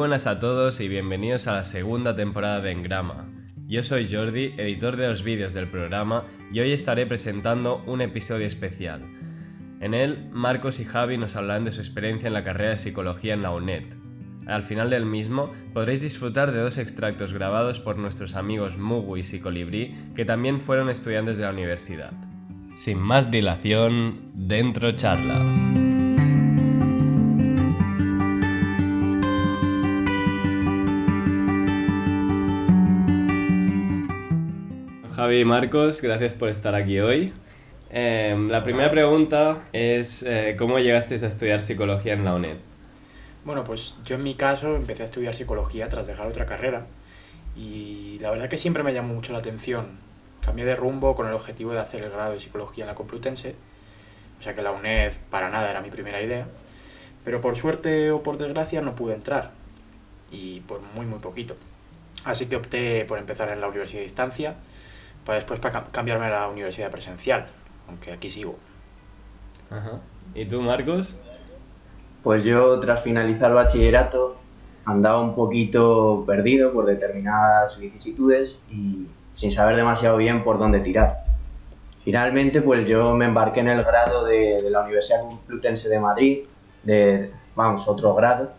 buenas a todos y bienvenidos a la segunda temporada de Engrama. Yo soy Jordi, editor de los vídeos del programa, y hoy estaré presentando un episodio especial. En él, Marcos y Javi nos hablarán de su experiencia en la carrera de Psicología en la UNED. Al final del mismo, podréis disfrutar de dos extractos grabados por nuestros amigos Mugu y Psicolibrí, que también fueron estudiantes de la universidad. Sin más dilación, dentro charla. Javi y Marcos, gracias por estar aquí hoy. La primera pregunta es ¿cómo llegasteis a estudiar psicología en la UNED? Bueno, pues yo en mi caso empecé a estudiar psicología tras dejar otra carrera y la verdad que siempre me llamó mucho la atención. Cambié de rumbo con el objetivo de hacer el grado de psicología en la Complutense, o sea que la UNED para nada era mi primera idea, pero por suerte o por desgracia no pude entrar y por muy poquito. Así que opté por empezar en la universidad de distancia para después cambiarme a la universidad presencial, aunque aquí sigo. Ajá. ¿Y tú, Marcos? Pues yo, tras finalizar el bachillerato, andaba un poquito perdido por determinadas vicisitudes y sin saber demasiado bien por dónde tirar. Finalmente, pues yo me embarqué en el grado de la Universidad Complutense de Madrid, otro grado,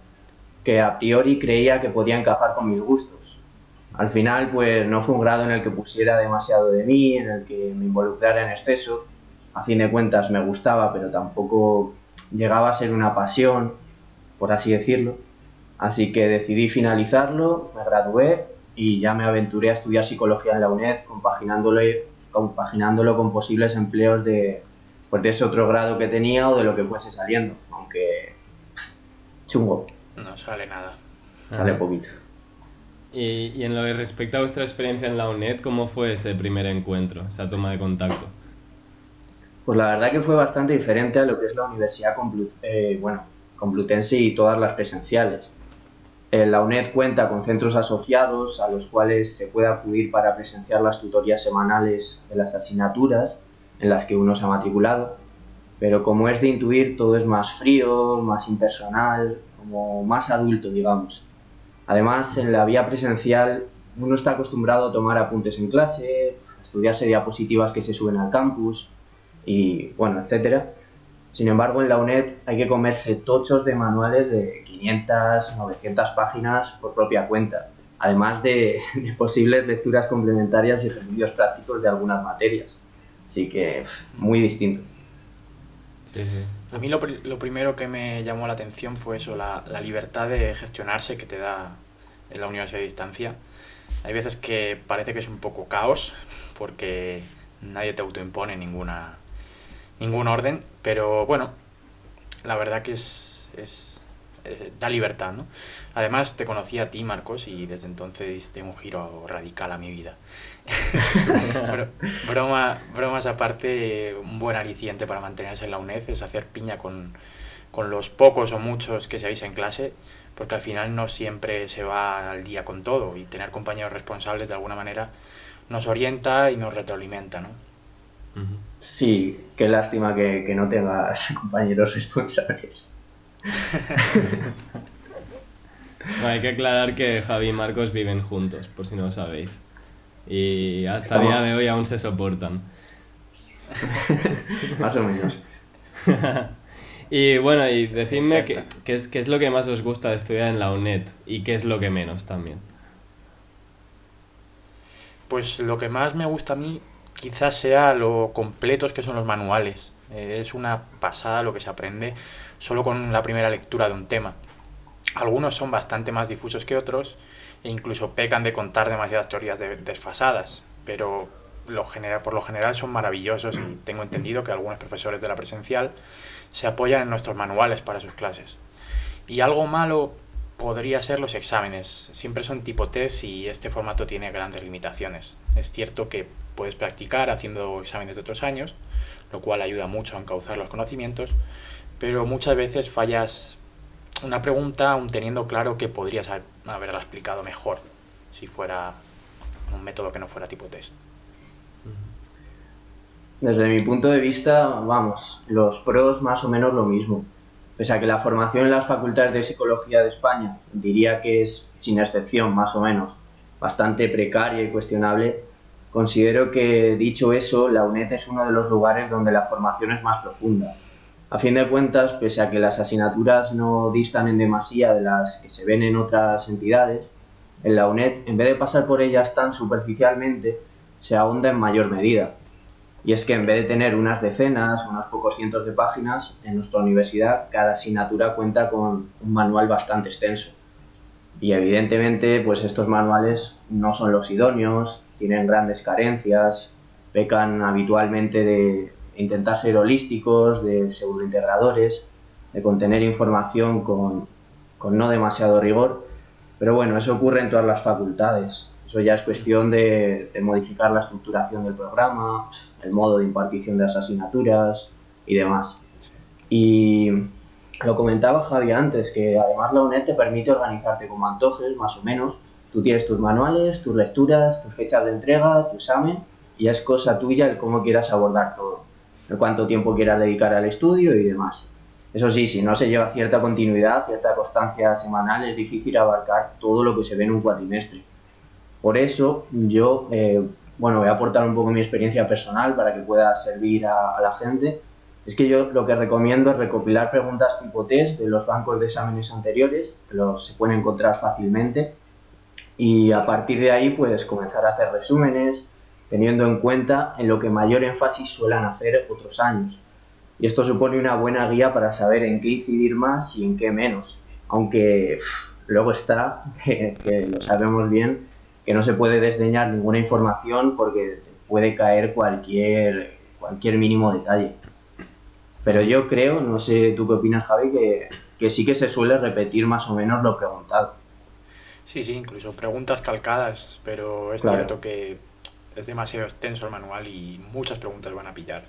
que a priori creía que podía encajar con mis gustos. Al final, pues no fue un grado en el que pusiera demasiado de mí, en el que me involucrara en exceso. A fin de cuentas me gustaba, pero tampoco llegaba a ser una pasión, por así decirlo. Así que decidí finalizarlo, me gradué y ya me aventuré a estudiar psicología en la UNED, compaginándolo con posibles empleos de ese otro grado que tenía o de lo que fuese saliendo, aunque chungo. No sale nada. Sale poquito. Y en lo que respecta a vuestra experiencia en la UNED, ¿cómo fue ese primer encuentro, esa toma de contacto? Pues la verdad que fue bastante diferente a lo que es la Universidad Complutense y todas las presenciales. La UNED cuenta con centros asociados a los cuales se puede acudir para presenciar las tutorías semanales de las asignaturas en las que uno se ha matriculado, pero como es de intuir, todo es más frío, más impersonal, como más adulto, digamos. Además, en la vía presencial uno está acostumbrado a tomar apuntes en clase, a estudiarse diapositivas que se suben al campus y, etcétera. Sin embargo, en la UNED hay que comerse tochos de manuales de 500, 900 páginas por propia cuenta, además de posibles lecturas complementarias y ejercicios prácticos de algunas materias. Así que, muy distinto. Sí. A mí lo primero que me llamó la atención fue eso, la libertad de gestionarse que te da en la universidad de distancia. Hay veces que parece que es un poco caos porque nadie te autoimpone ningún orden, pero bueno, la verdad que da libertad, ¿no? Además te conocí a ti, Marcos, y desde entonces diste un giro radical a mi vida. Bromas aparte, un buen aliciente para mantenerse en la UNED es hacer piña con los pocos o muchos que se veis en clase, porque al final no siempre se va al día con todo, y tener compañeros responsables de alguna manera nos orienta y nos retroalimenta, ¿no? Sí, qué lástima que no tengas compañeros responsables. Bueno, hay que aclarar que Javi y Marcos viven juntos, por si no lo sabéis. Y hasta el día de hoy aún se soportan. Más o menos. Y bueno, y decidme qué es lo que más os gusta de estudiar en la UNED y qué es lo que menos también. Pues lo que más me gusta a mí quizás sea lo completos que son los manuales. Es una pasada lo que se aprende solo con la primera lectura de un tema. Algunos son bastante más difusos que otros e incluso pecan de contar demasiadas teorías desfasadas, pero por lo general son maravillosos y tengo entendido que algunos profesores de la presencial se apoyan en nuestros manuales para sus clases. Y algo malo podría ser los exámenes. Siempre son tipo test y este formato tiene grandes limitaciones. Es cierto que puedes practicar haciendo exámenes de otros años, lo cual ayuda mucho a encauzar los conocimientos, pero muchas veces fallas una pregunta aun teniendo claro que podrías haberla explicado mejor si fuera un método que no fuera tipo test. Desde mi punto de vista, los pros más o menos lo mismo. Pese a que la formación en las facultades de psicología de España diría que es, sin excepción, más o menos, bastante precaria y cuestionable, considero que, dicho eso, la UNED es uno de los lugares donde la formación es más profunda. A fin de cuentas, pese a que las asignaturas no distan en demasía de las que se ven en otras entidades, en la UNED, en vez de pasar por ellas tan superficialmente, se ahonda en mayor medida. Y es que en vez de tener unas decenas, unos pocos cientos de páginas, en nuestra universidad cada asignatura cuenta con un manual bastante extenso. Y evidentemente, pues estos manuales no son los idóneos, tienen grandes carencias, pecan habitualmente de intentar ser holísticos, de pseudointegradores, de contener información con no demasiado rigor. Pero bueno, eso ocurre en todas las facultades. Eso ya es cuestión de modificar la estructuración del programa, el modo de impartición de las asignaturas y demás. Y lo comentaba Javi antes, que además la UNED te permite organizarte como antojes, más o menos. Tú tienes tus manuales, tus lecturas, tus fechas de entrega, tu examen, y ya es cosa tuya el cómo quieras abordar todo, el cuánto tiempo quieras dedicar al estudio y demás. Eso sí, si no se lleva cierta continuidad, cierta constancia semanal, es difícil abarcar todo lo que se ve en un cuatrimestre. Por eso yo voy a aportar un poco mi experiencia personal para que pueda servir a la gente. Es que yo lo que recomiendo es recopilar preguntas tipo test de los bancos de exámenes anteriores, que se pueden encontrar fácilmente, y a partir de ahí pues comenzar a hacer resúmenes, teniendo en cuenta en lo que mayor énfasis suelen hacer otros años. Y esto supone una buena guía para saber en qué incidir más y en qué menos, aunque luego está, que lo sabemos bien, que no se puede desdeñar ninguna información porque puede caer cualquier mínimo detalle. Pero yo creo, no sé tú qué opinas, Javi, que sí que se suele repetir más o menos lo preguntado. Sí, incluso preguntas calcadas, pero es Claro. cierto que es demasiado extenso el manual y muchas preguntas van a pillar.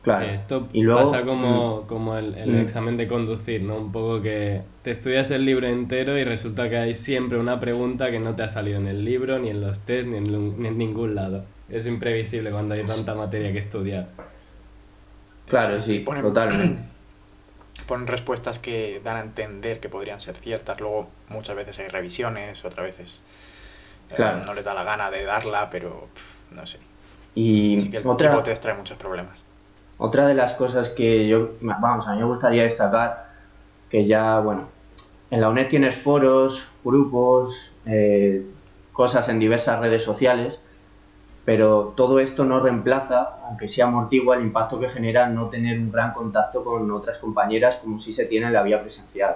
Claro. Sí, esto Y luego, pasa como el examen de conducir, ¿no? Un poco que te estudias el libro entero y resulta que hay siempre una pregunta que no te ha salido en el libro, ni en los test, ni en ningún lado. Es imprevisible cuando hay tanta materia que estudiar. claro, Exacto, y sí, totalmente. ponen respuestas que dan a entender que podrían ser ciertas. Luego muchas veces hay revisiones, otras veces Claro. no les da la gana de darla, pero no sé. Y Sí que el tipo test trae muchos problemas. otra de las cosas que a mí me gustaría destacar, que ya, bueno, en la UNED tienes foros, grupos, cosas en diversas redes sociales, pero todo esto no reemplaza, aunque sí amortigua, el impacto que genera no tener un gran contacto con otras compañeras como si se tiene en la vía presencial.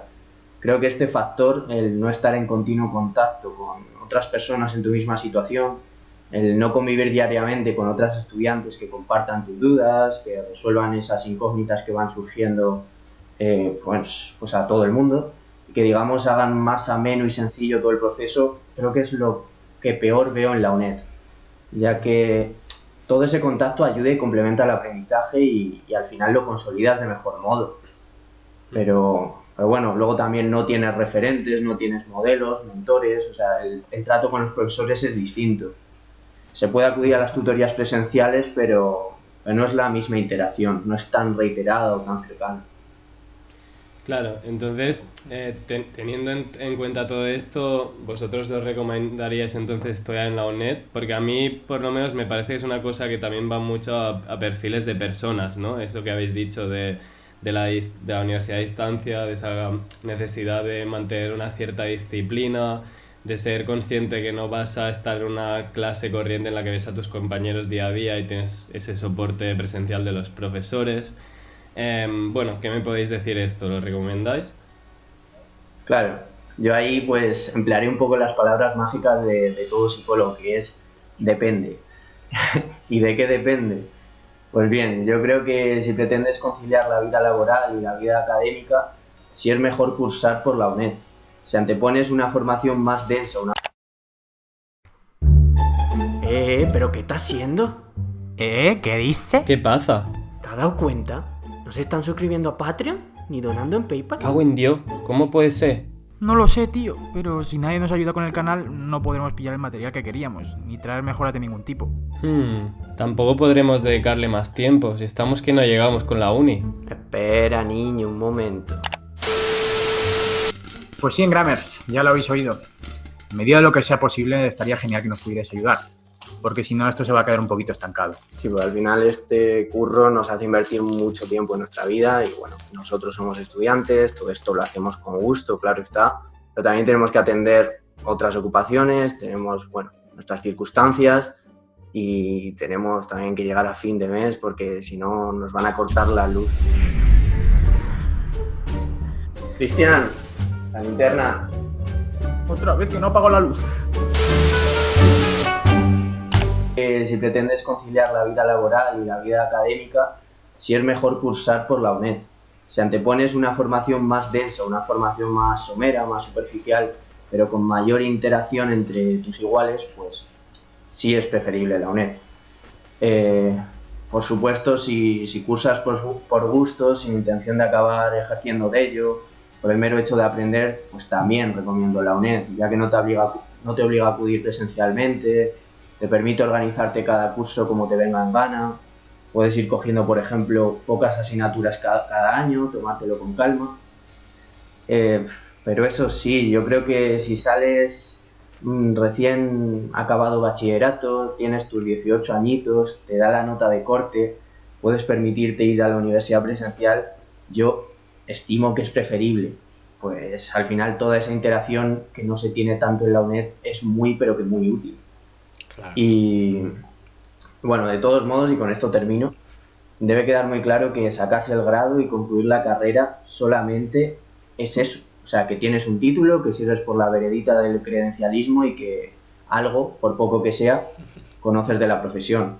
Creo que este factor, el no estar en continuo contacto con otras personas en tu misma situación, el no convivir diariamente con otras estudiantes que compartan tus dudas, que resuelvan esas incógnitas que van surgiendo pues a todo el mundo, y que digamos hagan más ameno y sencillo todo el proceso, creo que es lo que peor veo en la UNED, ya que todo ese contacto ayuda y complementa el aprendizaje y al final lo consolidas de mejor modo. Pero bueno, luego también no tienes referentes, no tienes modelos, mentores, o sea, el trato con los profesores es distinto. Se puede acudir a las tutorías presenciales, pero no es la misma interacción, no es tan reiterada o tan cercana. Claro, entonces, teniendo en cuenta todo esto, ¿vosotros os recomendaríais entonces estudiar en la UNED? Porque a mí, por lo menos, me parece que es una cosa que también va mucho a perfiles de personas, ¿no? Eso que habéis dicho de la universidad a distancia, de esa necesidad de mantener una cierta disciplina, de ser consciente que no vas a estar en una clase corriente en la que ves a tus compañeros día a día y tienes ese soporte presencial de los profesores. Bueno, ¿qué me podéis decir esto? ¿Lo recomendáis? Claro, yo ahí pues emplearé un poco las palabras mágicas de todo psicólogo, que es depende. ¿Y de qué depende? Pues bien, yo creo que si pretendes conciliar la vida laboral y la vida académica, sí es mejor cursar por la UNED. Si antepones una formación más densa, ¿Pero qué está haciendo? ¿Qué dice? ¿Qué pasa? ¿Te has dado cuenta? ¿No se están suscribiendo a Patreon? ¿Ni donando en PayPal? Cago en Dios, ¿cómo puede ser? No lo sé, tío, pero si nadie nos ayuda con el canal, no podremos pillar el material que queríamos, ni traer mejoras de ningún tipo. Tampoco podremos dedicarle más tiempo, si estamos que no llegamos con la uni. Espera, niño, un momento. Pues sí, en Grammers, ya lo habéis oído. En medida de lo que sea posible, estaría genial que nos pudierais ayudar, porque si no, esto se va a quedar un poquito estancado. Sí, pues al final este curro nos hace invertir mucho tiempo en nuestra vida y bueno, nosotros somos estudiantes, todo esto lo hacemos con gusto, claro está, pero también tenemos que atender otras ocupaciones, tenemos, bueno, nuestras circunstancias y tenemos también que llegar a fin de mes porque si no nos van a cortar la luz. Cristian, la linterna. Otra vez que no apago la luz. Si pretendes conciliar la vida laboral y la vida académica, sí es mejor cursar por la UNED. Si antepones una formación más densa, una formación más somera, más superficial, pero con mayor interacción entre tus iguales, pues sí es preferible la UNED. Por supuesto, si cursas por gusto, sin intención de acabar ejerciendo de ello, por el mero hecho de aprender, pues también recomiendo la UNED, ya que no te obliga a acudir presencialmente, te permite organizarte cada curso como te venga en gana, puedes ir cogiendo, por ejemplo, pocas asignaturas cada año, tomártelo con calma. Pero eso sí, yo creo que si sales recién acabado bachillerato, tienes tus 18 añitos, te da la nota de corte, puedes permitirte ir a la universidad presencial, yo estimo que es preferible. Pues al final toda esa interacción que no se tiene tanto en la UNED es muy pero que muy útil. Claro. Y bueno, de todos modos, y con esto termino, debe quedar muy claro que sacarse el grado y concluir la carrera solamente es eso. O sea, que tienes un título, que sirves por la veredita del credencialismo y que algo, por poco que sea, conoces de la profesión.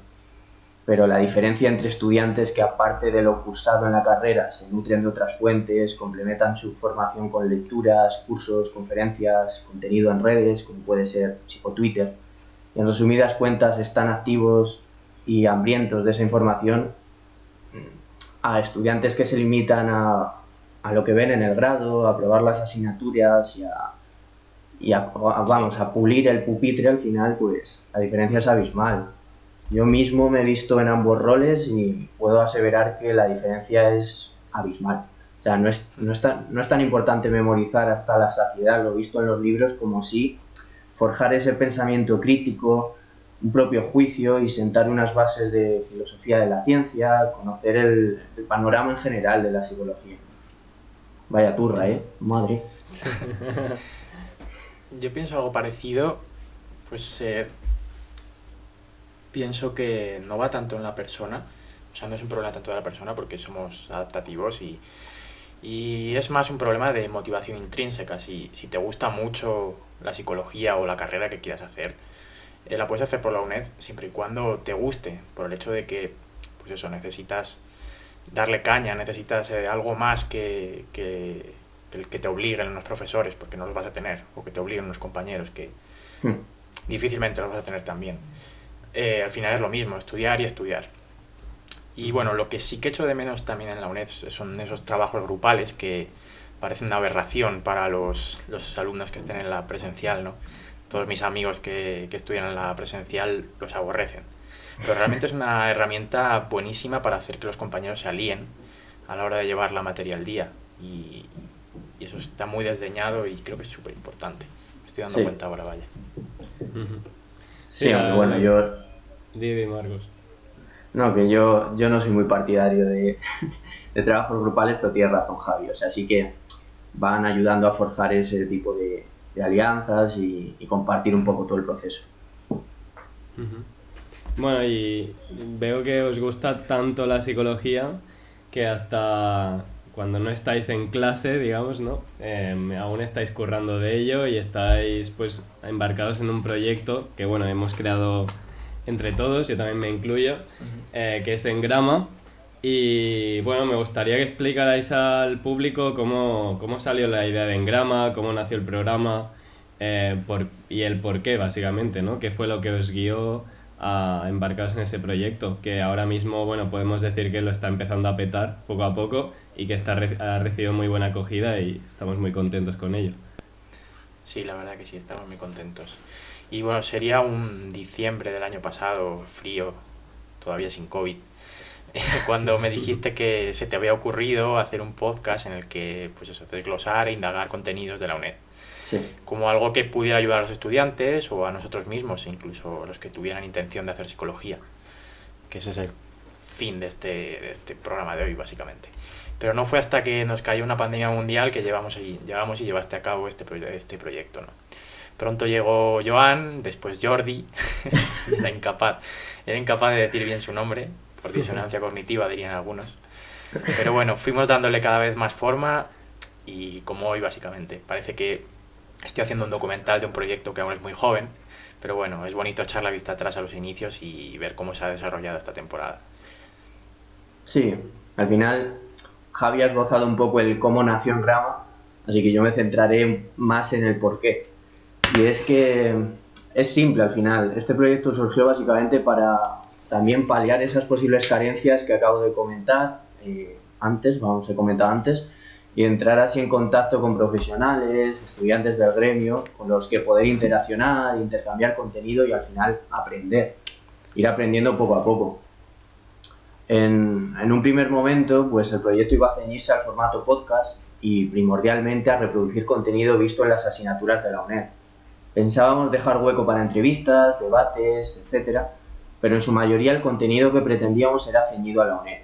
Pero la diferencia entre estudiantes que aparte de lo cursado en la carrera se nutren de otras fuentes, complementan su formación con lecturas, cursos, conferencias, contenido en redes, como puede ser tipo Twitter, y en resumidas cuentas están activos y hambrientos de esa información, a estudiantes que se limitan a lo que ven en el grado, a probar las asignaturas y a pulir el pupitre al final, pues la diferencia es abismal. Yo mismo me he visto en ambos roles y puedo aseverar que la diferencia es abismal. O sea, no es tan importante memorizar hasta la saciedad lo visto en los libros como si forjar ese pensamiento crítico, un propio juicio y sentar unas bases de filosofía de la ciencia, conocer el panorama en general de la psicología. Vaya turra, madre. Yo pienso algo parecido, pues pienso que no va tanto en la persona, o sea, no es un problema tanto de la persona porque somos adaptativos y es más un problema de motivación intrínseca. Si te gusta mucho la psicología o la carrera que quieras hacer, la puedes hacer por la UNED siempre y cuando te guste, por el hecho de que, pues eso, necesitas darle caña, necesitas algo más que te obliguen los profesores, porque no los vas a tener, o que te obliguen los compañeros, que difícilmente los vas a tener también. Al final es lo mismo, estudiar y estudiar. Y bueno, lo que sí que echo de menos también en la UNED son esos trabajos grupales que parecen una aberración para los alumnos que estén en la presencial, ¿no? Todos mis amigos que estudian en la presencial los aborrecen. Pero realmente es una herramienta buenísima para hacer que los compañeros se alíen a la hora de llevar la materia al día. Y eso está muy desdeñado y creo que es súper importante. Me estoy dando cuenta ahora, vaya. Sí, aunque bueno, yo... Dime, Marcos. No, que yo no soy muy partidario de trabajos grupales, pero tienes razón, Javi. O sea, sí que van ayudando a forjar ese tipo de alianzas y compartir un poco todo el proceso. Bueno, y veo que os gusta tanto la psicología que hasta cuando no estáis en clase, digamos, ¿no? Aún estáis currando de ello y estáis pues embarcados en un proyecto que, bueno, hemos creado entre todos, yo también me incluyo, que es Engrama. Y bueno, me gustaría que explicarais al público cómo salió la idea de Engrama, cómo nació el programa y el por qué, básicamente, ¿no? ¿Qué fue lo que os guió a embarcaros en ese proyecto? Que ahora mismo, bueno, podemos decir que lo está empezando a petar poco a poco y que ha recibido muy buena acogida y estamos muy contentos con ello. Sí, la verdad que sí, estamos muy contentos. Y bueno, sería un diciembre del año pasado, frío, todavía sin COVID, cuando me dijiste que se te había ocurrido hacer un podcast en el que, pues eso, desglosar e indagar contenidos de la UNED. Sí. Como algo que pudiera ayudar a los estudiantes o a nosotros mismos, e incluso a los que tuvieran intención de hacer psicología. Que ese es el fin de este programa de hoy, básicamente. Pero no fue hasta que nos cayó una pandemia mundial que llevamos y llevaste a cabo este proyecto, ¿no? Pronto llegó Joan, después Jordi, era incapaz de decir bien su nombre, por disonancia cognitiva dirían algunos. Pero bueno, fuimos dándole cada vez más forma y como hoy básicamente. Parece que estoy haciendo un documental de un proyecto que aún es muy joven, pero bueno, es bonito echar la vista atrás a los inicios y ver cómo se ha desarrollado esta temporada. Sí, al final Javi ha esbozado un poco el cómo nació en Grama, así que yo me centraré más en el porqué. Y es que es simple al final. Este proyecto surgió básicamente para también paliar esas posibles carencias que acabo de comentar he comentado antes, y entrar así en contacto con profesionales, estudiantes del gremio, con los que poder interaccionar, intercambiar contenido y al final ir aprendiendo poco a poco. En un primer momento, pues el proyecto iba a ceñirse al formato podcast y primordialmente a reproducir contenido visto en las asignaturas de la UNED. Pensábamos dejar hueco para entrevistas, debates, etcétera, pero en su mayoría el contenido que pretendíamos era ceñido a la UNED.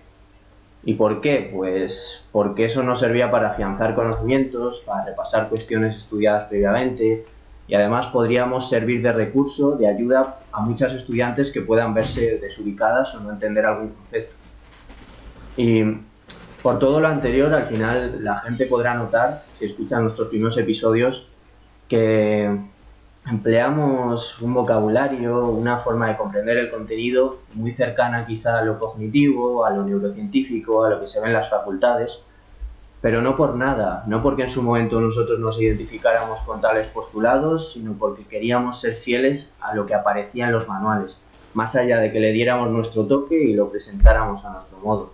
¿Y por qué? Pues porque eso nos servía para afianzar conocimientos, para repasar cuestiones estudiadas previamente y además podríamos servir de recurso, de ayuda a muchas estudiantes que puedan verse desubicadas o no entender algún concepto. Y por todo lo anterior, al final la gente podrá notar, si escuchan nuestros primeros episodios, que empleamos un vocabulario, una forma de comprender el contenido muy cercana quizá a lo cognitivo, a lo neurocientífico, a lo que se ve en las facultades, pero no por nada, no porque en su momento nosotros nos identificáramos con tales postulados, sino porque queríamos ser fieles a lo que aparecía en los manuales, más allá de que le diéramos nuestro toque y lo presentáramos a nuestro modo.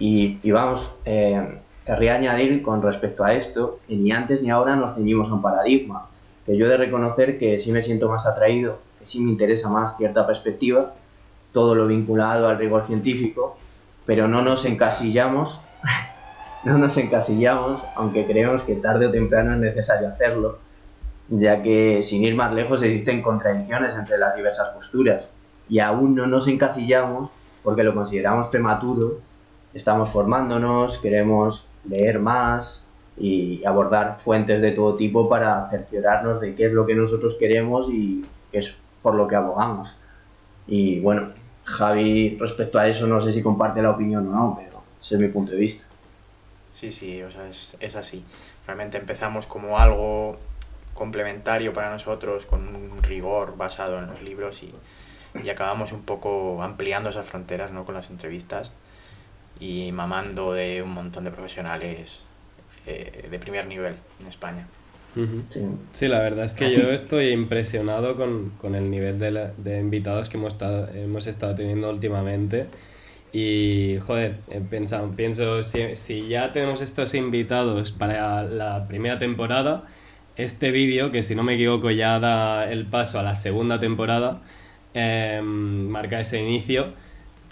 Y vamos, querría añadir con respecto a esto que ni antes ni ahora nos ceñimos a un paradigma, que yo he de reconocer que sí me siento más atraído, que sí me interesa más cierta perspectiva, todo lo vinculado al rigor científico, pero no nos encasillamos, aunque creemos que tarde o temprano es necesario hacerlo, ya que sin ir más lejos existen contradicciones entre las diversas posturas, y aún no nos encasillamos porque lo consideramos prematuro, estamos formándonos, queremos leer más y abordar fuentes de todo tipo para cerciorarnos de qué es lo que nosotros queremos y qué es por lo que abogamos. Y bueno, Javi, respecto a eso, no sé si comparte la opinión o no, pero ese es mi punto de vista. Sí, o sea, es así. Realmente empezamos como algo complementario para nosotros, con un rigor basado en los libros y acabamos un poco ampliando esas fronteras, ¿no?, con las entrevistas y mamando de un montón de profesionales de primer nivel en España. Sí, la verdad es que yo estoy impresionado con el nivel de invitados que hemos estado teniendo últimamente. Y joder, pienso si ya tenemos estos invitados para la primera temporada, este vídeo, que si no me equivoco ya da el paso a la segunda temporada, marca ese inicio,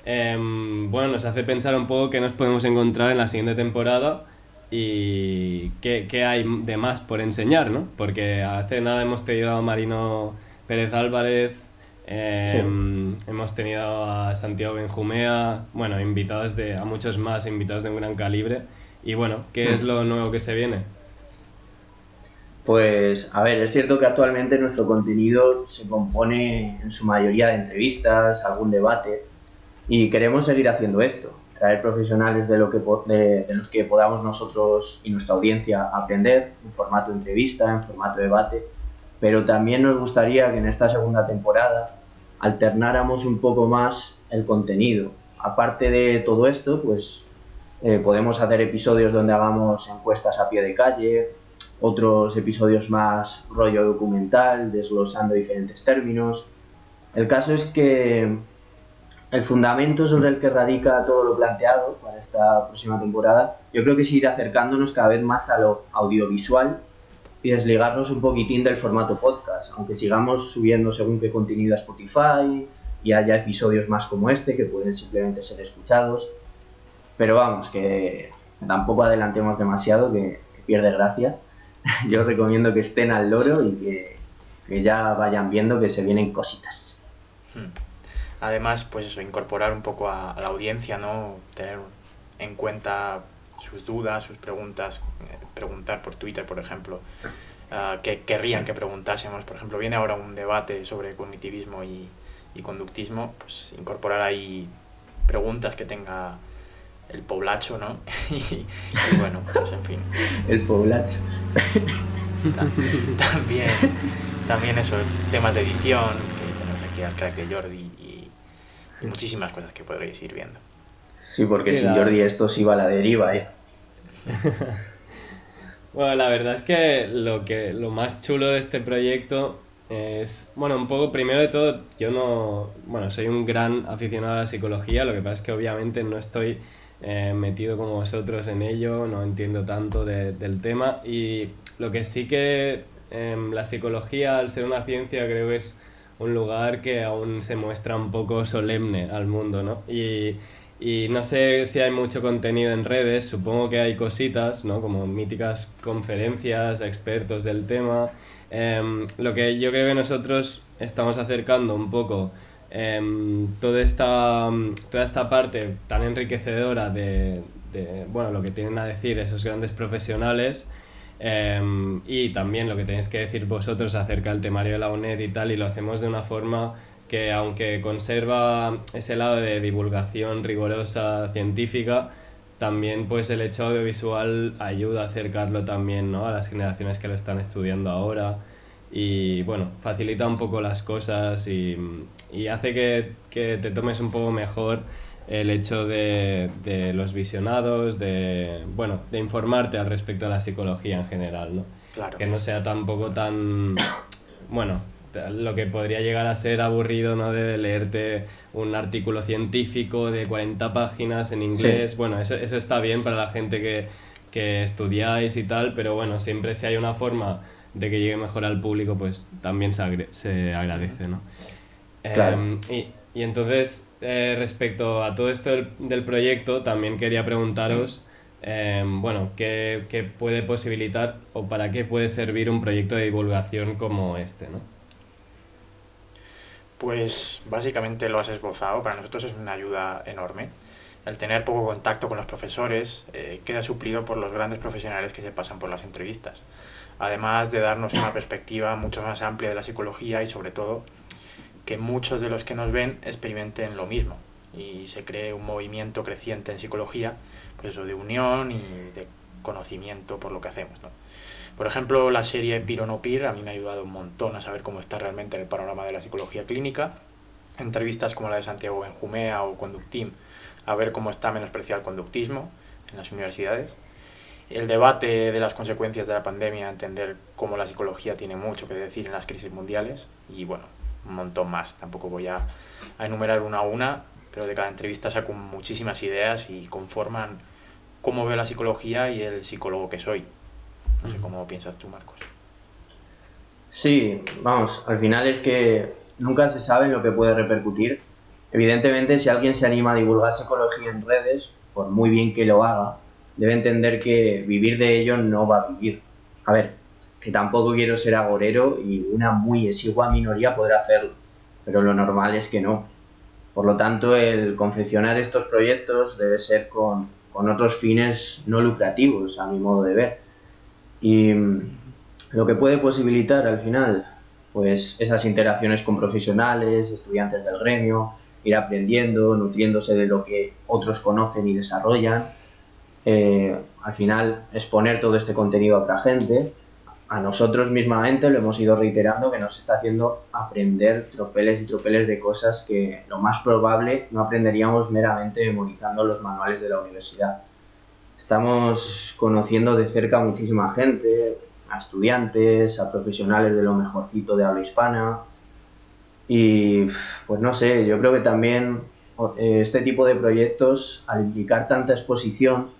bueno, nos hace pensar un poco qué nos podemos encontrar en la siguiente temporada y qué hay de más por enseñar, ¿no? Porque hace nada hemos tenido a Marino Pérez Álvarez, hemos tenido a Santiago Benjumea, bueno, a muchos más invitados de un gran calibre. Y bueno, ¿qué es lo nuevo que se viene? Pues, a ver, es cierto que actualmente nuestro contenido se compone en su mayoría de entrevistas, algún debate, y queremos seguir haciendo esto, traer profesionales de los que podamos nosotros y nuestra audiencia aprender, en formato entrevista, en formato debate, pero también nos gustaría que en esta segunda temporada alternáramos un poco más el contenido. Aparte de todo esto, pues podemos hacer episodios donde hagamos encuestas a pie de calle, otros episodios más rollo documental, desglosando diferentes términos. El caso es que el fundamento sobre el que radica todo lo planteado para esta próxima temporada, yo creo que es ir acercándonos cada vez más a lo audiovisual, y desligarnos un poquitín del formato podcast, aunque sigamos subiendo según qué contenido a Spotify y haya episodios más como este que pueden simplemente ser escuchados. Pero vamos, que tampoco adelantemos demasiado, que pierde gracia. Yo os recomiendo que estén al loro y que ya vayan viendo que se vienen cositas. Además, pues eso, incorporar un poco a la audiencia, ¿no? Tener en cuenta sus dudas, sus preguntas, preguntar por Twitter, por ejemplo, que querrían que preguntásemos. Por ejemplo, viene ahora un debate sobre cognitivismo y conductismo, pues incorporar ahí preguntas que tenga el poblacho, ¿no? y bueno, pues en fin. El poblacho. También eso, temas de edición, que tenemos aquí al crack de Jordi y muchísimas cosas que podréis ir viendo. Sí, porque sin Jordi esto sí va a la deriva, ¿eh? Bueno, la verdad es que lo más chulo de este proyecto es, bueno, un poco, primero de todo, soy un gran aficionado a la psicología, lo que pasa es que obviamente no estoy metido como vosotros en ello, no entiendo tanto del tema, y lo que sí que la psicología, al ser una ciencia, creo que es un lugar que aún se muestra un poco solemne al mundo, ¿no? Y no sé si hay mucho contenido en redes, supongo que hay cositas, ¿no? Como míticas conferencias a expertos del tema. Lo que yo creo que nosotros estamos acercando un poco toda esta parte tan enriquecedora de bueno, lo que tienen a decir esos grandes profesionales, y también lo que tenéis que decir vosotros acerca del temario de la UNED y tal, y lo hacemos de una forma que, aunque conserva ese lado de divulgación rigurosa científica, también pues el hecho audiovisual ayuda a acercarlo también, ¿no?, a las generaciones que lo están estudiando ahora, y bueno, facilita un poco las cosas y hace que te tomes un poco mejor el hecho de los visionados, de informarte al respecto de la psicología en general, ¿no? Claro. Que no sea tampoco tan, bueno, lo que podría llegar a ser aburrido, ¿no?, de leerte un artículo científico de 40 páginas en inglés. Sí. Bueno, eso está bien para la gente que estudiáis y tal, pero bueno, siempre si hay una forma de que llegue mejor al público, pues también se agradece, ¿no? Claro. Y entonces, respecto a todo esto del proyecto, también quería preguntaros, ¿qué puede posibilitar o para qué puede servir un proyecto de divulgación como este, ¿no? Pues básicamente lo has esbozado, para nosotros es una ayuda enorme. El tener poco contacto con los profesores queda suplido por los grandes profesionales que se pasan por las entrevistas, además de darnos una perspectiva mucho más amplia de la psicología y, sobre todo, que muchos de los que nos ven experimenten lo mismo y se cree un movimiento creciente en psicología, pues eso, de unión y de conocimiento por lo que hacemos, ¿no? Por ejemplo, la serie Peer o No Peer a mí me ha ayudado un montón a saber cómo está realmente en el panorama de la psicología clínica. Entrevistas como la de Santiago Benjumea o Conductim, a ver cómo está menospreciado el conductismo en las universidades. El debate de las consecuencias de la pandemia, entender cómo la psicología tiene mucho que decir en las crisis mundiales, y bueno, un montón más. Tampoco voy a enumerar una a una, pero de cada entrevista saco muchísimas ideas y conforman cómo veo la psicología y el psicólogo que soy. No sé cómo piensas tú, Marcos. Sí, vamos, al final es que nunca se sabe lo que puede repercutir. Evidentemente, si alguien se anima a divulgar psicología en redes, por muy bien que lo haga, debe entender que vivir de ello no va a vivir. A ver, que tampoco quiero ser agorero y una muy exigua minoría podrá hacerlo, pero lo normal es que no. Por lo tanto, el confeccionar estos proyectos debe ser con otros fines no lucrativos, a mi modo de ver. Y lo que puede posibilitar al final, pues esas interacciones con profesionales, estudiantes del gremio, ir aprendiendo, nutriéndose de lo que otros conocen y desarrollan. Al final, exponer todo este contenido a otra gente. A nosotros mismamente lo hemos ido reiterando, que nos está haciendo aprender tropeles y tropeles de cosas que lo más probable no aprenderíamos meramente memorizando los manuales de la universidad. Estamos conociendo de cerca a muchísima gente, a estudiantes, a profesionales de lo mejorcito de habla hispana, y pues no sé, yo creo que también este tipo de proyectos, al implicar tanta exposición,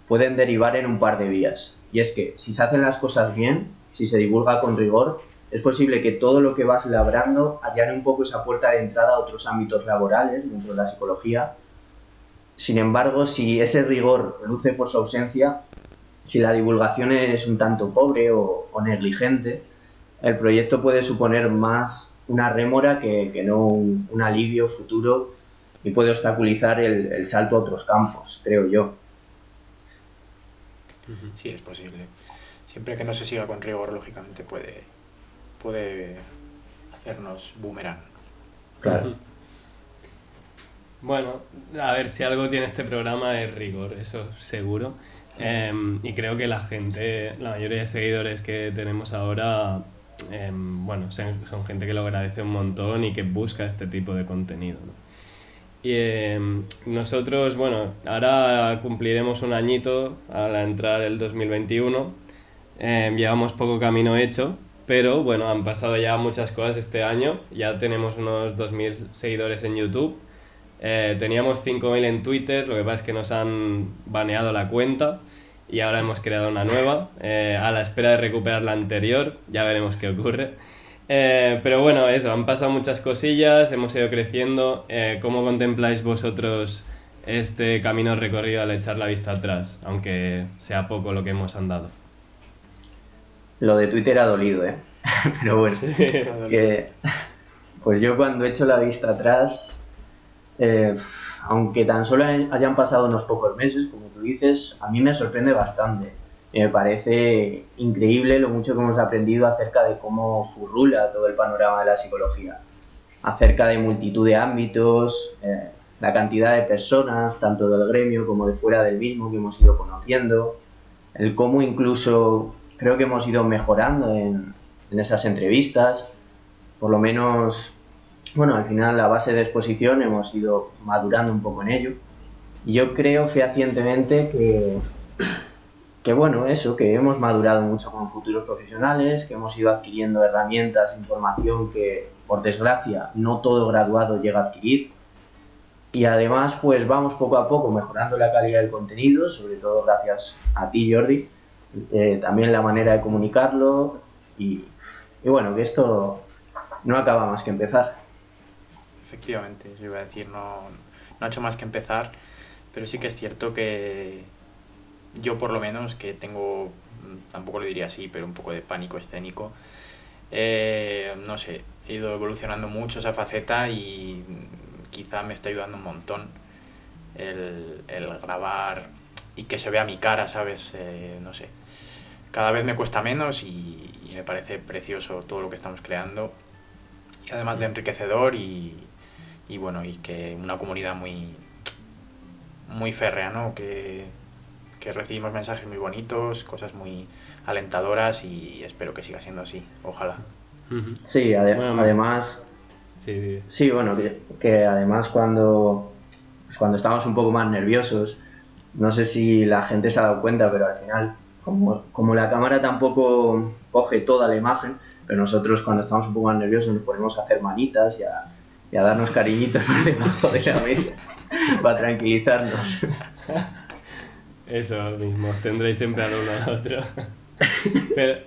pueden derivar en un par de vías. Y es que si se hacen las cosas bien, si se divulga con rigor, es posible que todo lo que vas labrando allane un poco esa puerta de entrada a otros ámbitos laborales dentro de la psicología. Sin embargo, si ese rigor luce por su ausencia, si la divulgación es un tanto pobre o negligente, el proyecto puede suponer más una rémora que no un alivio futuro y puede obstaculizar el salto a otros campos, creo yo. Sí, es posible. Siempre que no se siga con rigor, lógicamente puede hacernos boomerang. Claro. Bueno, a ver, si algo tiene este programa es rigor, eso seguro. Y creo que la mayoría de seguidores que tenemos ahora, bueno, son gente que lo agradece un montón y que busca este tipo de contenido, ¿no? Y nosotros, bueno, ahora cumpliremos un añito al entrar el 2021. Llevamos poco camino hecho, pero bueno, han pasado ya muchas cosas este año. Ya tenemos unos 2.000 seguidores en YouTube. Teníamos 5.000 en Twitter, lo que pasa es que nos han baneado la cuenta y ahora hemos creado una nueva, a la espera de recuperar la anterior, ya veremos qué ocurre. Pero bueno, eso, han pasado muchas cosillas, hemos ido creciendo. ¿Cómo contempláis vosotros este camino recorrido al echar la vista atrás, aunque sea poco lo que hemos andado? Lo de Twitter ha dolido, ¿eh? Pero bueno, pues yo cuando echo la vista atrás, aunque tan solo hayan pasado unos pocos meses, como tú dices, a mí me sorprende bastante. Y me parece increíble lo mucho que hemos aprendido acerca de cómo furrula todo el panorama de la psicología, acerca de multitud de ámbitos, la cantidad de personas, tanto del gremio como de fuera del mismo, que hemos ido conociendo, el cómo incluso creo que hemos ido mejorando en esas entrevistas, por lo menos, bueno, al final a base de exposición hemos ido madurando un poco en ello. Y yo creo fehacientemente que bueno, eso, que hemos madurado mucho como futuros profesionales, que hemos ido adquiriendo herramientas, información que, por desgracia, no todo graduado llega a adquirir. Y además, pues vamos poco a poco mejorando la calidad del contenido, sobre todo gracias a ti, Jordi, también la manera de comunicarlo y bueno, que esto no acaba más que empezar. Efectivamente, yo iba a decir, no ha hecho más que empezar, pero sí que es cierto que yo por lo menos, que tengo, tampoco lo diría así, pero un poco de pánico escénico, no sé, he ido evolucionando mucho esa faceta y quizá me está ayudando un montón el grabar y que se vea mi cara, ¿sabes? No sé, cada vez me cuesta menos y me parece precioso todo lo que estamos creando y además de enriquecedor y bueno, y que una comunidad muy férrea, ¿no? Que recibimos mensajes muy bonitos, cosas muy alentadoras y espero que siga siendo así, ojalá. Sí, Bueno, además, sí. Bueno, que además cuando estamos un poco más nerviosos, no sé si la gente se ha dado cuenta, pero al final, como la cámara tampoco coge toda la imagen, pero nosotros cuando estamos un poco más nerviosos nos ponemos a hacer manitas y a darnos cariñitos por debajo de la mesa para tranquilizarnos. Eso mismo, os tendréis siempre al uno al otro. Pero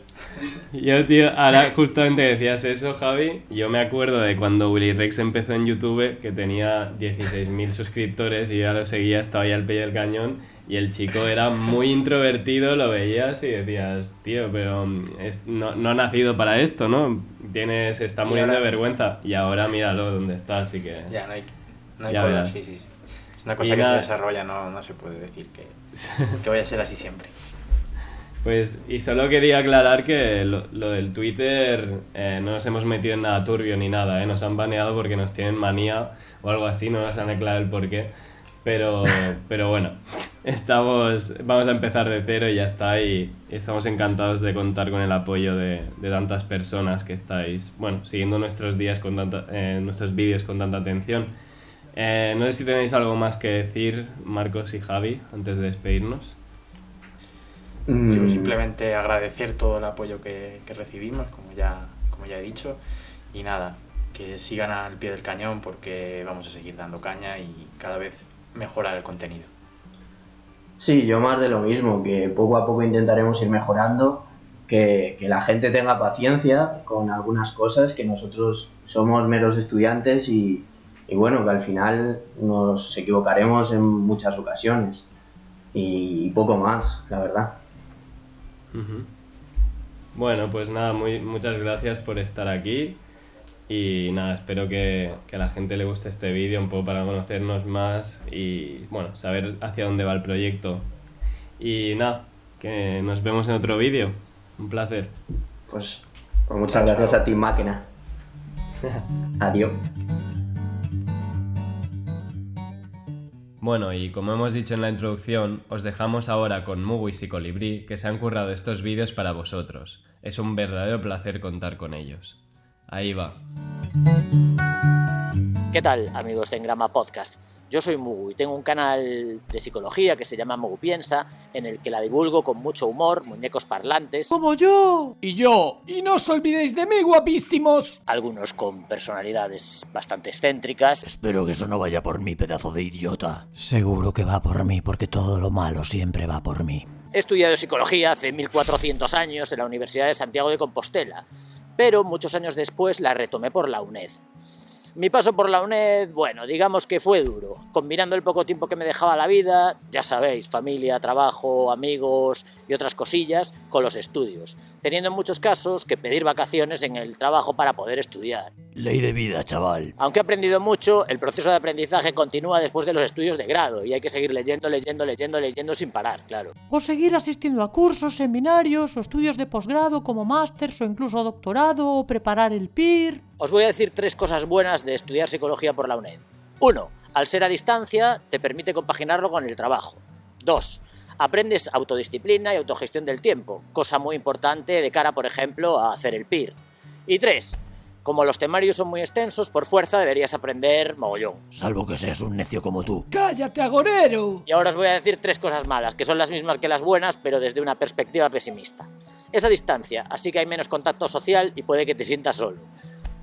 yo, tío, ahora justamente decías eso, Javi. Yo me acuerdo de cuando Willy Rex empezó en YouTube, que tenía 16.000 suscriptores y yo ya lo seguía, estaba ahí al pie del cañón. Y el chico era muy introvertido, lo veías y decías, tío, pero no ha nacido para esto, ¿no? Está muriendo de vergüenza. Y ahora míralo donde está, así que... Ya, no hay ya color, verás. sí. Es una cosa que se desarrolla, no se puede decir que vaya a ser así siempre. Pues, y solo quería aclarar que lo del Twitter no nos hemos metido en nada turbio ni nada, nos han baneado porque nos tienen manía o algo así, no nos han aclarado el porqué. Pero bueno, vamos a empezar de cero y ya está, y estamos encantados de contar con el apoyo de tantas personas que estáis, bueno, siguiendo nuestros vídeos con tanta atención. No sé si tenéis algo más que decir, Marcos y Javi, antes de despedirnos. Yo simplemente agradecer todo el apoyo que recibimos, como ya he dicho, y nada, que sigan al pie del cañón porque vamos a seguir dando caña y cada vez mejorar el contenido. Sí, yo más de lo mismo, que poco a poco intentaremos ir mejorando, que la gente tenga paciencia con algunas cosas, que nosotros somos meros estudiantes y bueno, que al final nos equivocaremos en muchas ocasiones y poco más, la verdad. Ujú. Bueno, pues nada, muchas gracias por estar aquí y nada, espero que a la gente le guste este vídeo un poco para conocernos más y bueno, saber hacia dónde va el proyecto. Y nada, que nos vemos en otro vídeo. Un placer. Pues muchas gracias a ti, máquina. Adiós. Bueno, y como hemos dicho en la introducción, os dejamos ahora con Mugu y Psicolibrí, que se han currado estos vídeos para vosotros. Es un verdadero placer contar con ellos. Ahí va. ¿Qué tal, amigos de Engrama Podcast? Yo soy Mugu y tengo un canal de psicología que se llama Mugu Piensa, en el que la divulgo con mucho humor, muñecos parlantes, ¡Como yo! ¡Y yo! ¡Y no os olvidéis de mí, guapísimos! algunos con personalidades bastante excéntricas. Espero que eso no vaya por mí, pedazo de idiota. Seguro que va por mí, porque todo lo malo siempre va por mí. He estudiado psicología hace 1400 años en la Universidad de Santiago de Compostela, pero muchos años después la retomé por la UNED. Mi paso por la UNED, bueno, digamos que fue duro, combinando el poco tiempo que me dejaba la vida, ya sabéis, familia, trabajo, amigos y otras cosillas, con los estudios, teniendo en muchos casos que pedir vacaciones en el trabajo para poder estudiar. Ley de vida, chaval. Aunque he aprendido mucho, el proceso de aprendizaje continúa después de los estudios de grado y hay que seguir leyendo sin parar, claro. O seguir asistiendo a cursos, seminarios o estudios de posgrado como másters o incluso doctorado o preparar el PIR. Os voy a decir 3 cosas buenas de estudiar psicología por la UNED. 1. Al ser a distancia, te permite compaginarlo con el trabajo. 2. Aprendes autodisciplina y autogestión del tiempo, cosa muy importante de cara, por ejemplo, a hacer el PIR. Y 3. Como los temarios son muy extensos, por fuerza deberías aprender mogollón. Salvo que seas un necio como tú. ¡Cállate, agorero! Y ahora os voy a decir 3 cosas malas, que son las mismas que las buenas, pero desde una perspectiva pesimista. Es a distancia, así que hay menos contacto social y puede que te sientas solo.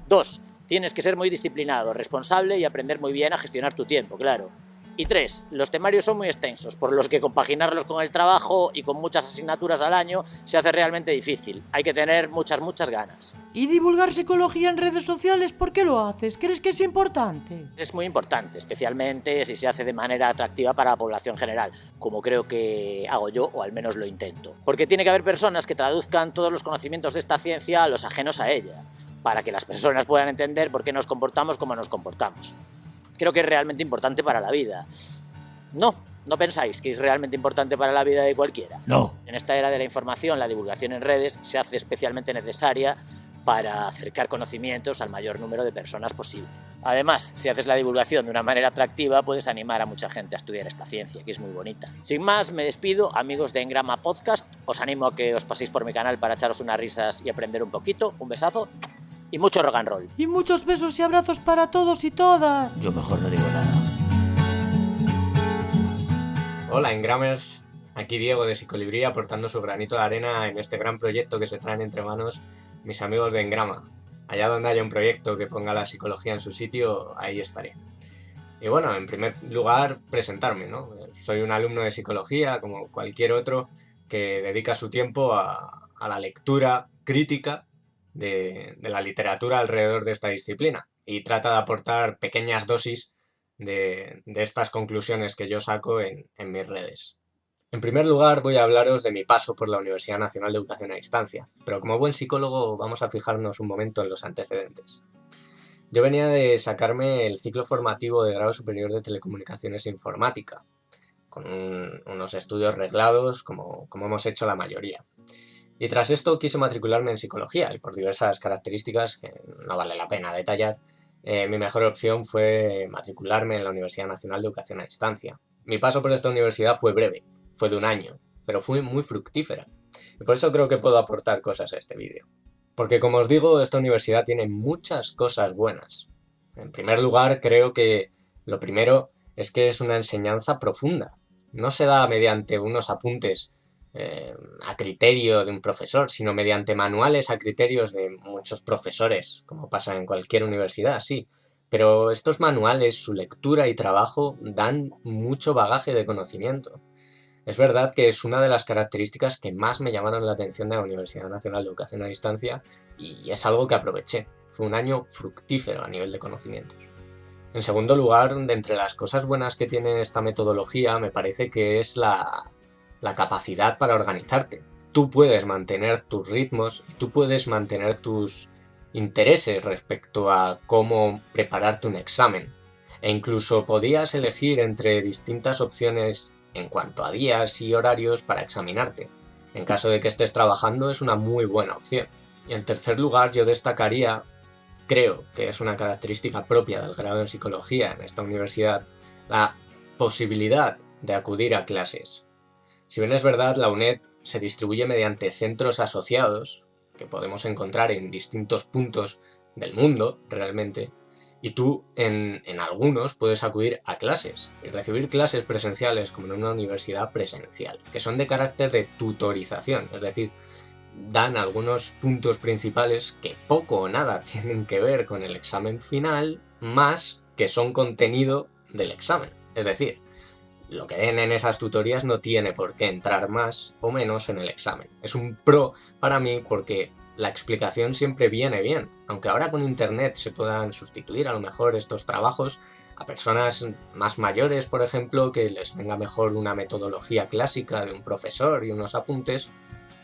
2. Tienes que ser muy disciplinado, responsable y aprender muy bien a gestionar tu tiempo, claro. Y 3. Los temarios son muy extensos, por los que compaginarlos con el trabajo y con muchas asignaturas al año se hace realmente difícil. Hay que tener muchas ganas. ¿Y divulgar psicología en redes sociales por qué lo haces? ¿Crees que es importante? Es muy importante, especialmente si se hace de manera atractiva para la población general, como creo que hago yo, o al menos lo intento. Porque tiene que haber personas que traduzcan todos los conocimientos de esta ciencia a los ajenos a ella, para que las personas puedan entender por qué nos comportamos como nos comportamos. Creo que es realmente importante para la vida. No pensáis que es realmente importante para la vida de cualquiera. No. En esta era de la información, la divulgación en redes se hace especialmente necesaria para acercar conocimientos al mayor número de personas posible. Además, si haces la divulgación de una manera atractiva, puedes animar a mucha gente a estudiar esta ciencia, que es muy bonita. Sin más, me despido, amigos de Engrama Podcast. Os animo a que os paséis por mi canal para echaros unas risas y aprender un poquito. Un besazo y mucho rock and roll. Y muchos besos y abrazos para todos y todas. Yo mejor no digo nada. Hola, Engramers. Aquí Diego de Psicolibrí aportando su granito de arena en este gran proyecto que se traen entre manos mis amigos de Engrama. Allá donde haya un proyecto que ponga la psicología en su sitio, ahí estaré. Y bueno, en primer lugar, presentarme, ¿no? Soy un alumno de psicología, como cualquier otro, que dedica su tiempo a la lectura crítica de la literatura alrededor de esta disciplina y trata de aportar pequeñas dosis de estas conclusiones que yo saco en mis redes. En primer lugar, voy a hablaros de mi paso por la Universidad Nacional de Educación a Distancia, pero como buen psicólogo vamos a fijarnos un momento en los antecedentes. Yo venía de sacarme el ciclo formativo de grado superior de Telecomunicaciones e Informática, con unos estudios reglados como hemos hecho la mayoría. Y tras esto quise matricularme en psicología y por diversas características que no vale la pena detallar, mi mejor opción fue matricularme en la Universidad Nacional de Educación a Distancia. Mi paso por esta universidad fue breve, fue de un año, pero fue muy fructífera. Y por eso creo que puedo aportar cosas a este vídeo. Porque como os digo, esta universidad tiene muchas cosas buenas. En primer lugar, creo que lo primero es que es una enseñanza profunda. No se da mediante unos apuntes a criterio de un profesor, sino mediante manuales a criterios de muchos profesores, como pasa en cualquier universidad, sí. Pero estos manuales, su lectura y trabajo dan mucho bagaje de conocimiento. Es verdad que es una de las características que más me llamaron la atención de la Universidad Nacional de Educación a Distancia y es algo que aproveché. Fue un año fructífero a nivel de conocimientos. En segundo lugar, de entre las cosas buenas que tiene esta metodología, me parece que es la capacidad para organizarte. Tú puedes mantener tus ritmos, tú puedes mantener tus intereses respecto a cómo prepararte un examen. E incluso podías elegir entre distintas opciones en cuanto a días y horarios para examinarte. En caso de que estés trabajando, es una muy buena opción. Y en tercer lugar, yo destacaría, creo que es una característica propia del grado en psicología en esta universidad, la posibilidad de acudir a clases. Si bien es verdad, la UNED se distribuye mediante centros asociados, que podemos encontrar en distintos puntos del mundo, realmente, y tú en algunos puedes acudir a clases y recibir clases presenciales como en una universidad presencial, que son de carácter de tutorización, es decir, dan algunos puntos principales que poco o nada tienen que ver con el examen final, más que son contenido del examen. Es decir, lo que den en esas tutorías no tiene por qué entrar más o menos en el examen. Es un pro para mí porque la explicación siempre viene bien. Aunque ahora con internet se puedan sustituir a lo mejor estos trabajos a personas más mayores, por ejemplo, que les venga mejor una metodología clásica de un profesor y unos apuntes,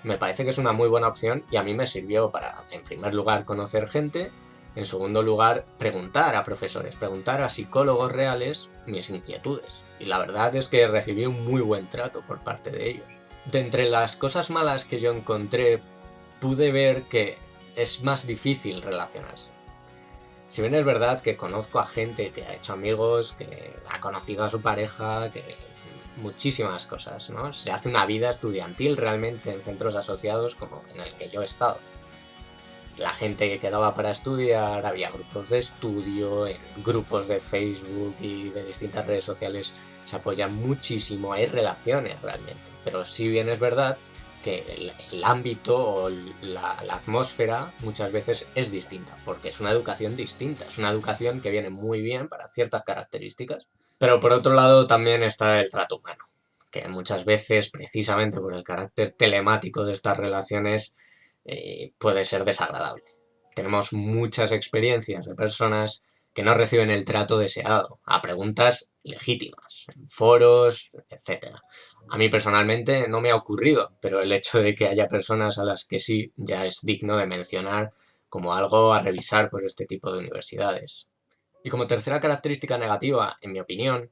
me parece que es una muy buena opción y a mí me sirvió para, en primer lugar, conocer gente, en segundo lugar, preguntar a profesores, preguntar a psicólogos reales mis inquietudes. Y la verdad es que recibí un muy buen trato por parte de ellos. De entre las cosas malas que yo encontré, pude ver que es más difícil relacionarse. Si bien es verdad que conozco a gente que ha hecho amigos, que ha conocido a su pareja, que muchísimas cosas, ¿no? Se hace una vida estudiantil realmente en centros asociados como en el que yo he estado. La gente que quedaba para estudiar, había grupos de estudio, en grupos de Facebook y de distintas redes sociales se apoyan muchísimo, hay relaciones realmente. Pero si bien es verdad que el ámbito o la atmósfera muchas veces es distinta, porque es una educación distinta, es una educación que viene muy bien para ciertas características, pero por otro lado también está el trato humano, que muchas veces, precisamente por el carácter telemático de estas relaciones, puede ser desagradable. Tenemos muchas experiencias de personas que no reciben el trato deseado a preguntas legítimas, en foros, etc. A mí personalmente no me ha ocurrido, pero el hecho de que haya personas a las que sí ya es digno de mencionar como algo a revisar por este tipo de universidades. Y como tercera característica negativa, en mi opinión,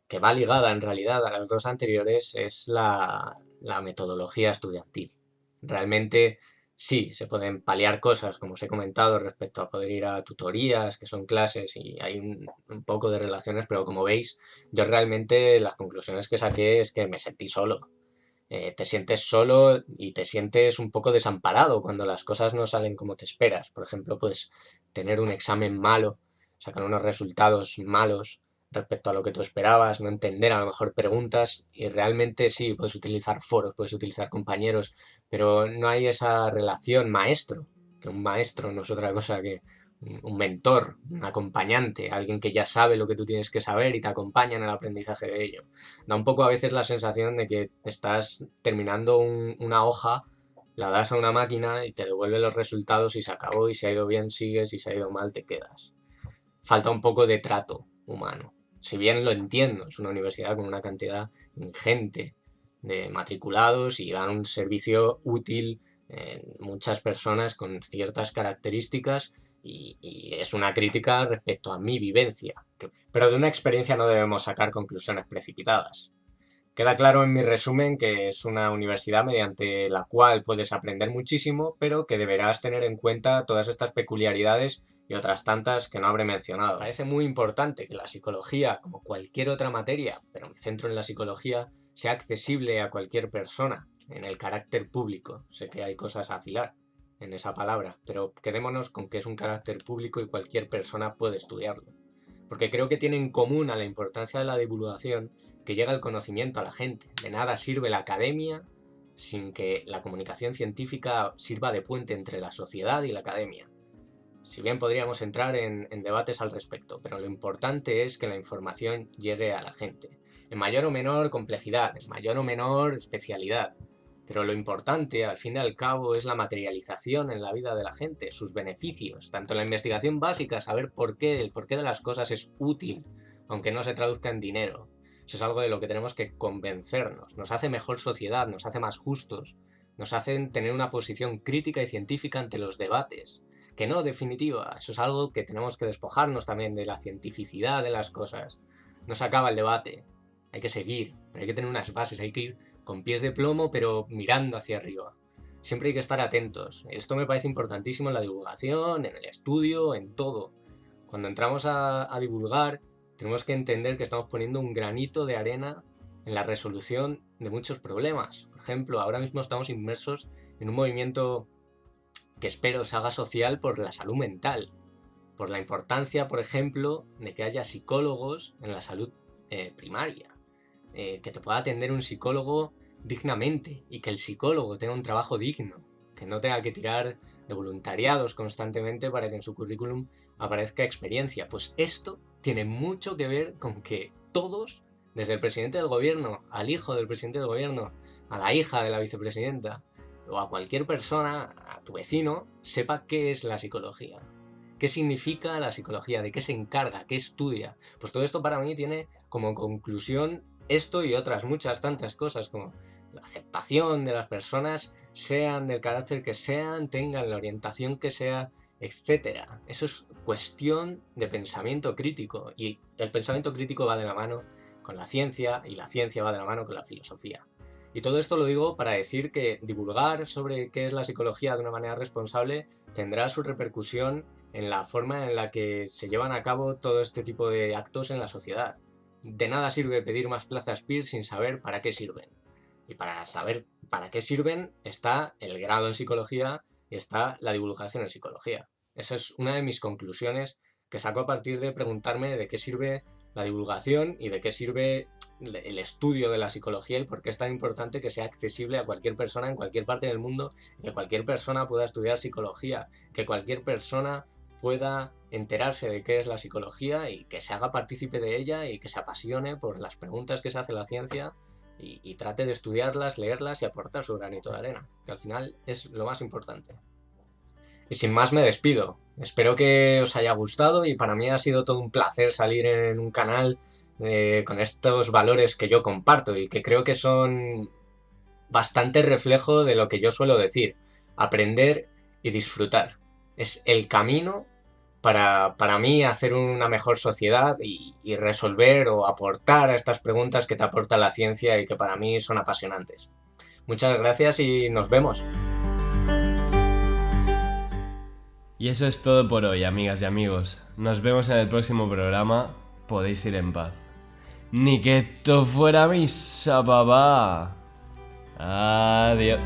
que va ligada en realidad a las dos anteriores, es la metodología estudiantil. Realmente sí, se pueden paliar cosas, como os he comentado, respecto a poder ir a tutorías, que son clases, y hay un poco de relaciones, pero como veis, yo realmente las conclusiones que saqué es que me sentí solo. Te sientes solo y te sientes un poco desamparado cuando las cosas no salen como te esperas. Por ejemplo, puedes tener un examen malo, sacar unos resultados malos respecto a lo que tú esperabas, no entender a lo mejor preguntas y realmente sí, puedes utilizar foros, puedes utilizar compañeros, pero no hay esa relación maestro, que un maestro no es otra cosa que un mentor, un acompañante, alguien que ya sabe lo que tú tienes que saber y te acompaña en el aprendizaje de ello. Da un poco a veces la sensación de que estás terminando una hoja, la das a una máquina y te devuelve los resultados y se acabó y si ha ido bien sigues y si ha ido mal te quedas. Falta un poco de trato humano. Si bien lo entiendo, es una universidad con una cantidad ingente de matriculados y dan un servicio útil en muchas personas con ciertas características y es una crítica respecto a mi vivencia. Pero de una experiencia no debemos sacar conclusiones precipitadas. Queda claro en mi resumen que es una universidad mediante la cual puedes aprender muchísimo, pero que deberás tener en cuenta todas estas peculiaridades y otras tantas que no habré mencionado. Parece muy importante que la psicología, como cualquier otra materia, pero me centro en la psicología, sea accesible a cualquier persona, en el carácter público. Sé que hay cosas a afilar en esa palabra, pero quedémonos con que es un carácter público y cualquier persona puede estudiarlo. Porque creo que tiene en común a la importancia de la divulgación que llega el conocimiento a la gente. De nada sirve la academia sin que la comunicación científica sirva de puente entre la sociedad y la academia. Si bien podríamos entrar en debates al respecto, pero lo importante es que la información llegue a la gente. en mayor o menor complejidad, en mayor o menor especialidad. Pero lo importante, al fin y al cabo, es la materialización en la vida de la gente, sus beneficios. Tanto en la investigación básica, saber el porqué de las cosas es útil, aunque no se traduzca en dinero. Eso es algo de lo que tenemos que convencernos. Nos hace mejor sociedad, nos hace más justos, nos hacen tener una posición crítica y científica ante los debates. Que no, definitiva, eso es algo que tenemos que despojarnos también de la cientificidad de las cosas. No se acaba el debate, hay que seguir, pero hay que tener unas bases, hay que ir con pies de plomo pero mirando hacia arriba. Siempre hay que estar atentos. Esto me parece importantísimo en la divulgación, en el estudio, en todo. Cuando entramos a divulgar, tenemos que entender que estamos poniendo un granito de arena en la resolución de muchos problemas. Por ejemplo, ahora mismo estamos inmersos en un movimiento que espero se haga social por la salud mental, por la importancia, por ejemplo, de que haya psicólogos en la salud primaria, que te pueda atender un psicólogo dignamente y que el psicólogo tenga un trabajo digno, que no tenga que tirar de voluntariados constantemente para que en su currículum aparezca experiencia. Pues esto tiene mucho que ver con que todos, desde el presidente del gobierno, al hijo del presidente del gobierno, a la hija de la vicepresidenta, o a cualquier persona, a tu vecino, sepa qué es la psicología. ¿Qué significa la psicología? ¿De qué se encarga? ¿Qué estudia? Pues todo esto para mí tiene como conclusión esto y otras muchas tantas cosas, como la aceptación de las personas, sean del carácter que sean, tengan la orientación que sea, etc. Eso es cuestión de pensamiento crítico, y el pensamiento crítico va de la mano con la ciencia, y la ciencia va de la mano con la filosofía. Y todo esto lo digo para decir que divulgar sobre qué es la psicología de una manera responsable tendrá su repercusión en la forma en la que se llevan a cabo todo este tipo de actos en la sociedad. De nada sirve pedir más plazas PIR sin saber para qué sirven. Y para saber para qué sirven está el grado en psicología y está la divulgación en psicología. Esa es una de mis conclusiones que saco a partir de preguntarme de qué sirve la divulgación y de qué sirve el estudio de la psicología y por qué es tan importante que sea accesible a cualquier persona en cualquier parte del mundo, que cualquier persona pueda estudiar psicología, que cualquier persona pueda enterarse de qué es la psicología y que se haga partícipe de ella y que se apasione por las preguntas que se hace la ciencia y trate de estudiarlas, leerlas y aportar su granito de arena, que al final es lo más importante. Y sin más me despido. Espero que os haya gustado y para mí ha sido todo un placer salir en un canal con estos valores que yo comparto y que creo que son bastante reflejo de lo que yo suelo decir: aprender y disfrutar. Es el camino para mí hacer una mejor sociedad y resolver o aportar a estas preguntas que te aporta la ciencia y que para mí son apasionantes. Muchas gracias y nos vemos. Y eso es todo por hoy, amigas y amigos. Nos vemos en el próximo programa. Podéis ir en paz. Ni que esto fuera misa, papá. Adiós.